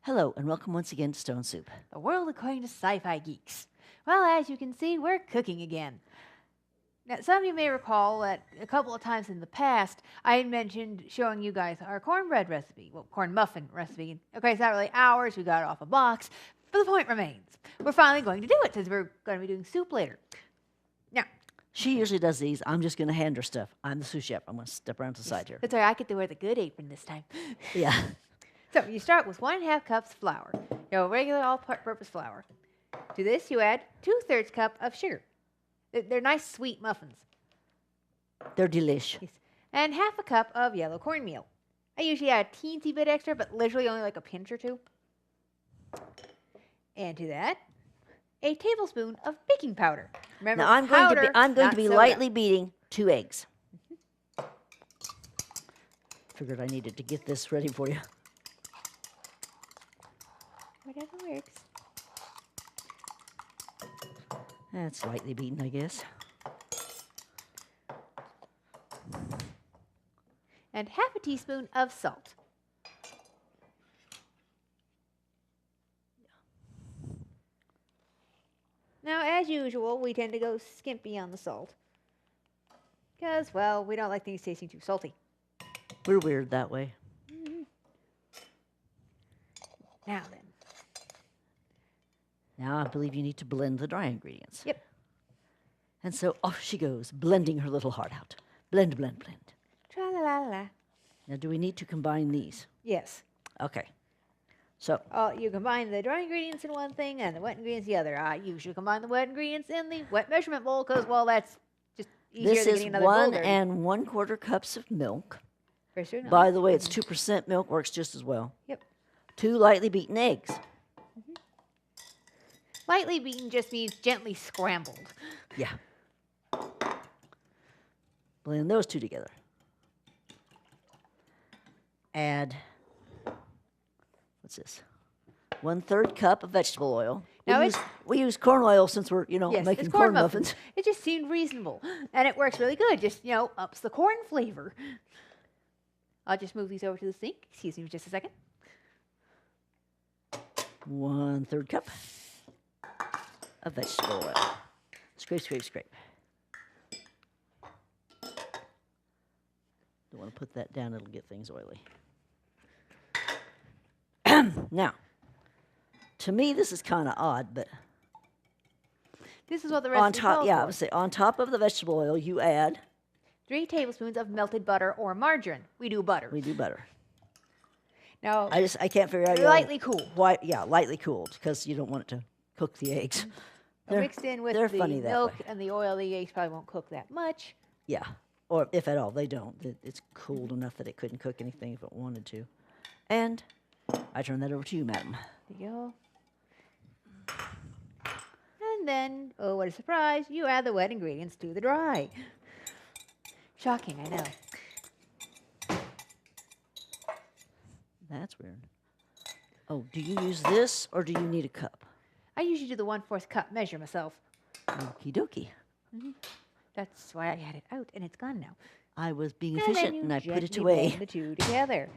Hello, and welcome once again to Stone Soup. The world according to Sci-Fi Geeks. Well, as you can see, we're cooking again. Now, some of you may recall that a couple of times in the past, I had mentioned showing you guys our cornbread recipe, well, corn muffin recipe. Okay, it's not really ours, we got it off a box, but the point remains. We're finally going to do it, since we're going to be doing soup later. Now, She usually does these. I'm just going to hand her stuff. I'm the sous chef. I'm going to step around to the side here. that's all right, I get to wear the good apron this time. Yeah. So, you start with 1.5 cups flour, regular all-purpose flour. To this, you add 2/3 cup of sugar. They're nice, sweet muffins. They're delish. Yes. And 1/2 cup of yellow cornmeal. I usually add a teensy bit extra, but literally only like a pinch or two. And to that, a tablespoon of baking powder. Remember, Now I'm going to be soda. lightly beating 2 eggs. Figured I needed to get this ready for you. Whatever works. That's lightly beaten, I guess. And 1/2 teaspoon of salt. Now, as usual, we tend to go skimpy on the salt. Because, well, we don't like things tasting too salty. We're weird that way. Now then. Now I believe you need to blend the dry ingredients. Yep. And so off she goes, blending her little heart out. Blend, blend, blend. Tra-la-la-la. Now, do we need to combine these? Yes. Okay. So, You combine the dry ingredients in one thing and the wet ingredients the other. I usually combine the wet ingredients in the wet measurement bowl because, well, that's just easier this than is getting another bowl 1 dirty. and 1/4 cups of milk. For sure not. By the way, it's 2% milk, works just as well. Yep. 2 lightly beaten eggs. Lightly beaten just means gently scrambled. Yeah. Blend those 2 together. Add, what's this? 1/3 cup of vegetable oil. Now We use corn oil since we're, Yes, making it's corn muffins. It just seemed reasonable. And it works really good. Just, ups the corn flavor. I'll just move these over to the sink. Excuse me for just a second. 1/3 cup of vegetable oil. Scrape, scrape, scrape. Don't want to put that down, it'll get things oily. Now, to me this is kind of odd, but This is what the recipe on top, calls yeah, I for. would say on top of the vegetable oil you add, 3 tablespoons of melted butter or margarine. We do butter. we do butter. Now, I can't figure out lightly cooled. why. Yeah, lightly cooled because you don't want it to cook the eggs. Mixed in with they're the funny that milk way. and the oil, the eggs probably won't cook that much. Yeah, or if at all, they don't. It's cooled enough that it couldn't cook anything if it wanted to. And I turn that over to you, madam. There you go. And then, oh, what a surprise, you add the wet ingredients to the dry. Shocking, I know. That's weird. Oh, do you use this or do you need a cup? I usually do the 1/4 cup measure myself. Okie dokie. That's why I had it out, and it's gone now. I was being And then efficient you and I put it gently away. blend the 2 together.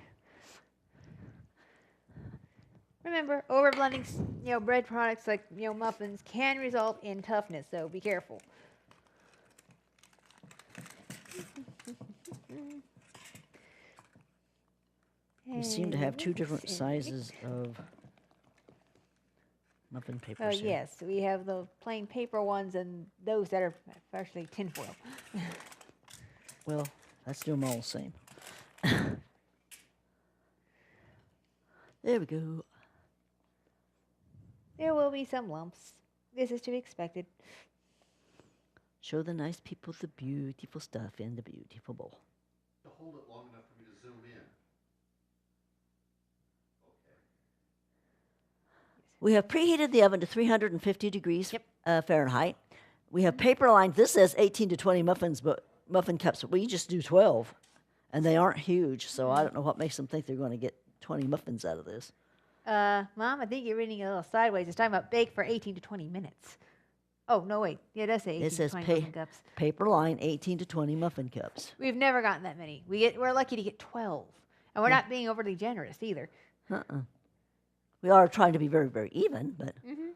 Remember, overblending, bread products like, muffins can result in toughness, so be careful. We seem to have 2 And different mix and sizes of muffin mix. papers here. Yes, we have the plain paper ones and those that are actually tinfoil. Well, let's do them all the same. There we go. There will be some lumps. This is to be expected. Show the nice people the beautiful stuff in the beautiful bowl. To hold it long enough for me to zoom in. Okay. We have preheated the oven to 350 degrees Fahrenheit. We have paper lined. This says 18 to 20 muffin cups, but we just do 12. And they aren't huge, so I don't know what makes them think they're going to get 20 muffins out of this. Mom, I think you're reading it a little sideways. It's talking about bake for 18 to 20 minutes. Oh, no, wait. Yeah, it does say 18 It to says 20 pa- muffin cups. paper line 18 to 20 muffin cups. We've never gotten that many. We're lucky to get 12. And we're Yeah. not being overly generous either. Uh-uh. We are trying to be very, very even, but Mm-hmm.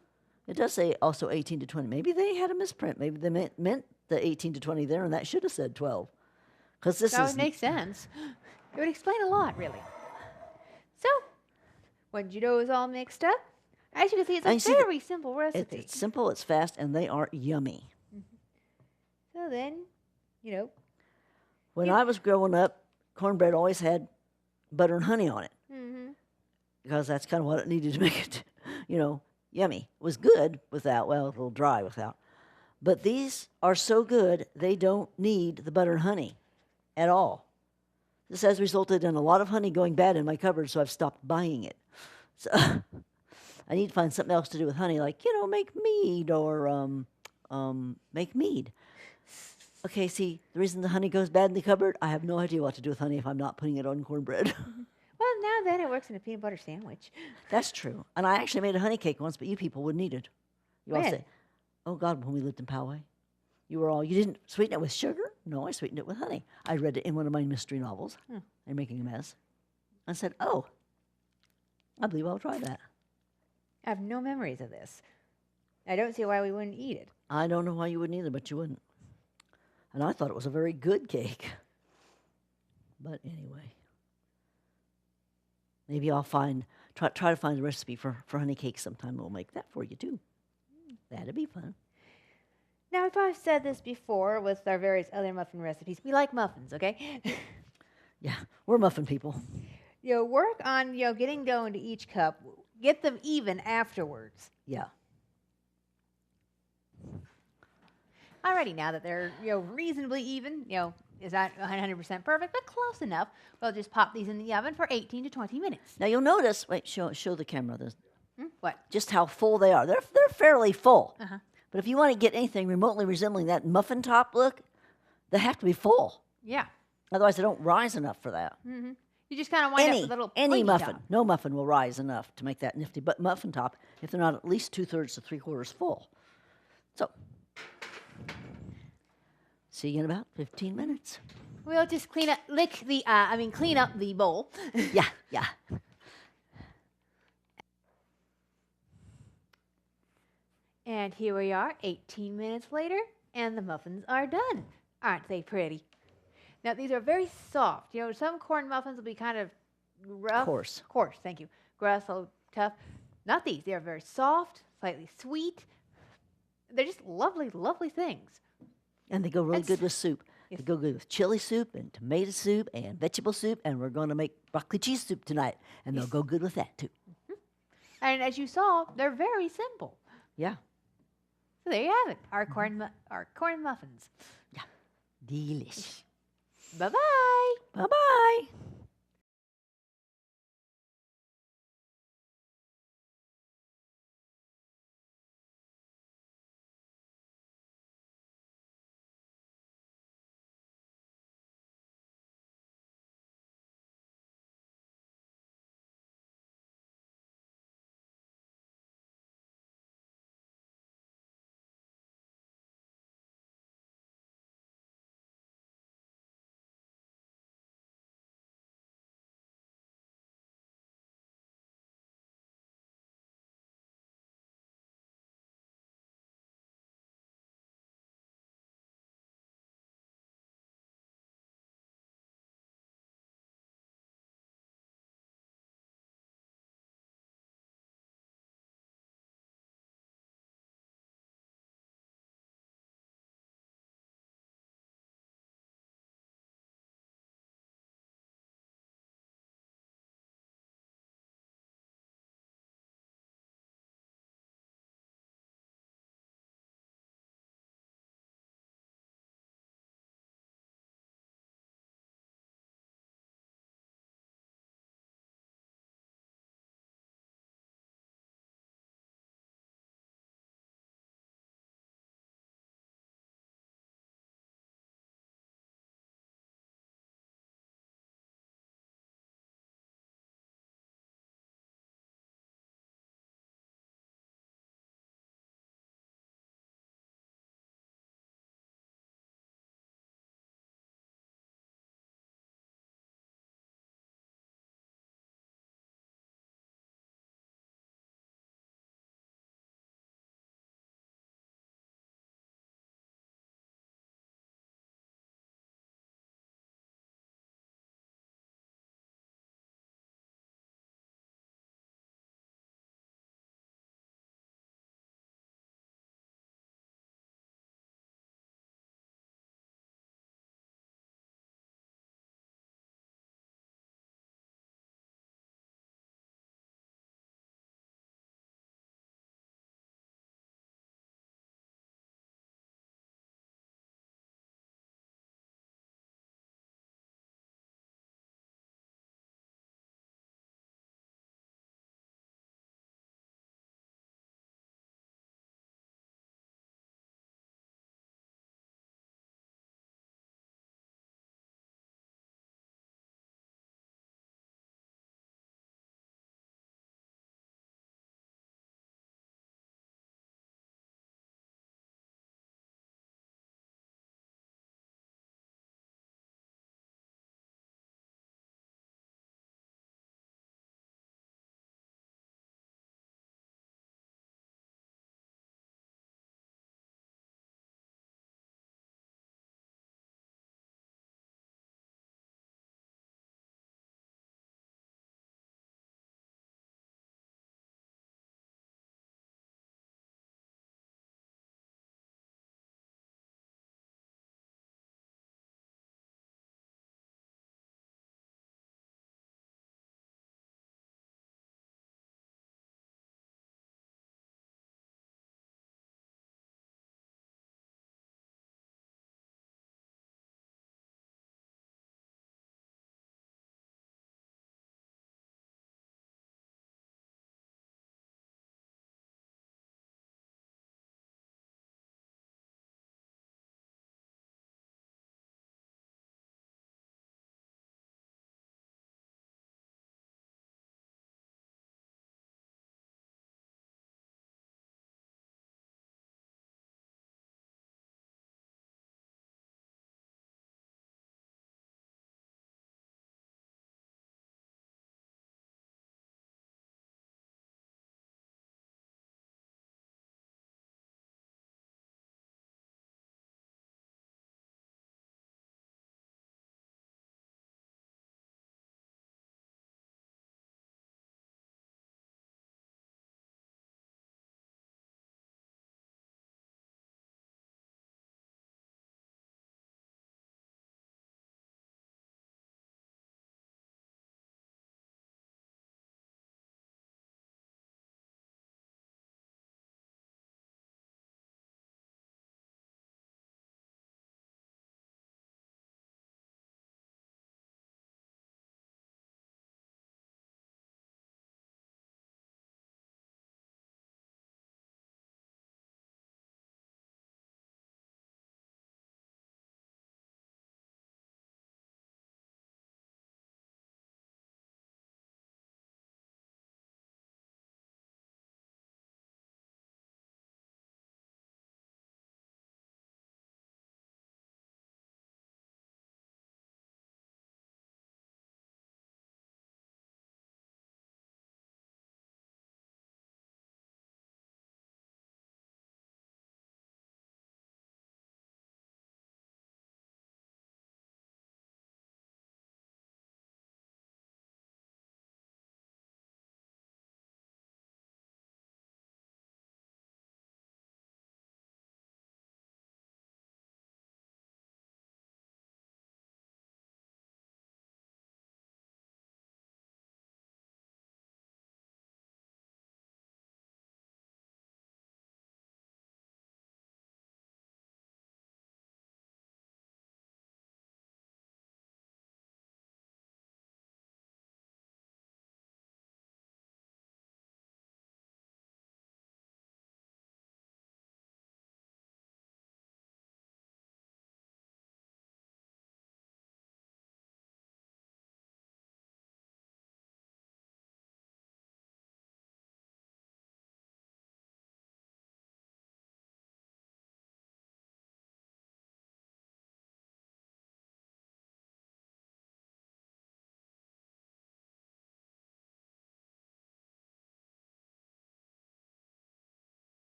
it does say also 18 to 20. Maybe they had a misprint. Maybe they meant the 18 to 20 there, and that should have said 12. Because this That is would make sense. It would explain a lot, really. So, when you know it's all mixed up, as you can see, it's And a you see the- very simple recipe. it's simple, it's fast, and they are yummy. So then, you know, When I was growing up, cornbread always had butter and honey on it mm-hmm. because that's kind of what it needed to make it, yummy. It was good without, well, a little dry without. But these are so good, they don't need the butter and honey at all. This has resulted in a lot of honey going bad in my cupboard, so I've stopped buying it. So I need to find something else to do with honey, like, make mead or make mead. Okay, see, the reason the honey goes bad in the cupboard, I have no idea what to do with honey if I'm not putting it on cornbread. Well, now then it works in a peanut butter sandwich. That's true. And I actually made a honey cake once, but you people wouldn't eat it. You all When? say, oh God, when we lived in Poway. You didn't sweeten it with sugar? No, I sweetened it with honey. I read it in one of my mystery novels. They're making a mess. I said, oh, I believe I'll try that. I have no memories of this. I don't see why we wouldn't eat it. I don't know why you wouldn't either, but you wouldn't. And I thought it was a very good cake. But anyway. Maybe I'll try to find a recipe for honey cake sometime. We'll make that for you too. That'd be fun. Now, we've probably said this before with our various other muffin recipes. We like muffins, okay? Yeah, we're muffin people. Work on, getting dough into each cup. Get them even afterwards. Yeah. Alrighty, now that they're, reasonably even, is not 100% perfect, but close enough, we'll just pop these in the oven for 18 to 20 minutes. Now you'll notice. Wait, show the camera this. What? Just how full they are. They're fairly full. Uh-huh. But if you want to get anything remotely resembling that muffin top look, they have to be full. Yeah. Otherwise, they don't rise enough for that. Mm-hmm. You just kind of wind up with a little Any pointy muffin, top. no muffin will rise enough to make that nifty. But muffin top, if they're not at least 2/3 to 3/4 full. So, see you in about 15 minutes. We'll just clean up the bowl. Yeah, yeah. And here we are, 18 minutes later, and the muffins are done. Aren't they pretty? Now, these are very soft. Some corn muffins will be kind of rough. Coarse. Coarse, thank you. Gross, so tough. Not these. They are very soft, slightly sweet. They're just lovely, lovely things. And they go really good with soup. Yes. They go good with chili soup and tomato soup and vegetable soup, and we're going to make broccoli cheese soup tonight, and they'll go good with that too. And as you saw, they're very simple. Yeah. So there you have it, our corn muffins. Yeah. Delicious. Bye-bye. Bye-bye.